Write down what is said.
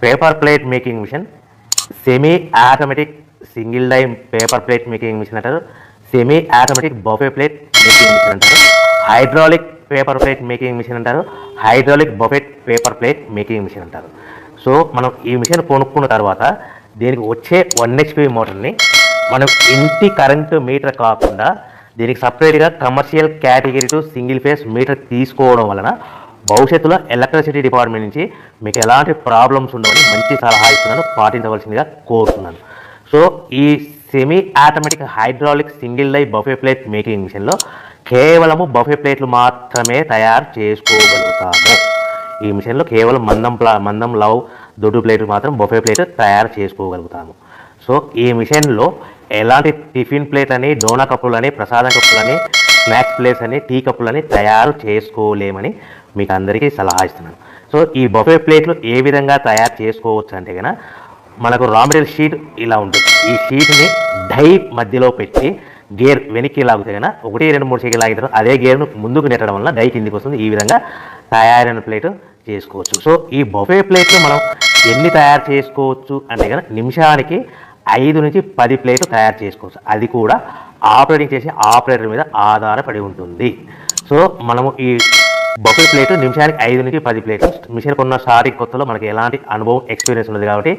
Paper plate making machine, semi automatic single die paper plate making machine అంటారు, semi automatic buffet plate making machine అంటారు, hydraulic paper plate making machine అంటారు, hydraulic buffet paper plate making machine అంటారు. So మనం ఈ machine కొనుక్కున్న తర్వాత దీనికి వచ్చే 1 HP మోటార్ని మనం ఇంటి కరెంటు మీటర్ కాకుండా దీనికి సపరేట్గా commercial category to single phase metre తీసుకోవడం వలన భవిష్యత్తులో ఎలక్ట్రిసిటీ డిపార్ట్మెంట్ నుంచి మీకు ఎలాంటి ప్రాబ్లమ్స్ ఉండవని మంచి సలహా ఇస్తున్నాను, పాటించవలసిందిగా కోరుతున్నాను. సో ఈ semi automatic hydraulic single die buffet plate making మిషన్లో కేవలము బఫే ప్లేట్లు మాత్రమే తయారు చేసుకోగలుగుతాము. ఈ మిషన్లో కేవలం మందం లవ్ దొడ్డు ప్లేట్లు మాత్రం బఫే ప్లేట్ తయారు చేసుకోగలుగుతాము. సో ఈ మిషన్లో ఎలాంటి టిఫిన్ ప్లేట్లని, డోనా కప్పులని, ప్రసాదం కప్పులని, స్నాక్స్ ప్లేట్స్ అని, టీ కప్పులని తయారు చేసుకోలేమని మీకు అందరికీ సలహా ఇస్తున్నాను. సో ఈ బఫే ప్లేట్లు ఏ విధంగా తయారు చేసుకోవచ్చు అంటే కనుక మనకు రా మెటీరియల్ షీట్ ఇలా ఉంటుంది. ఈ షీట్ని డై మధ్యలో పెట్టి గేర్ వెనక్కి లాగితే కనుక 1, 2, 3 సెకండ్లు లాగిన తర్వాత అదే గేర్ను ముందుకు నెట్టడం వల్ల డై కిందికి వస్తుంది. ఈ విధంగా తయారైన ప్లేట్ చేసుకోవచ్చు. సో ఈ బఫే ప్లేట్లు మనం ఎన్ని తయారు చేసుకోవచ్చు అంటే కనుక నిమిషానికి 5 నుంచి 10 ప్లేట్లు తయారు చేసుకోవచ్చు. అది కూడా ఆపరేటింగ్ చేసే ఆపరేటర్ మీద ఆధారపడి ఉంటుంది. సో మనము ఈ బఫే ప్లేట్ నిమిషానికి 5 నుంచి 10 ప్లేట్లు మిషన్ కొన్న స్టార్టింగ్ కొత్తలో మనకి ఎలాంటి అనుభవం ఎక్స్పీరియన్స్ ఉన్నది కాబట్టి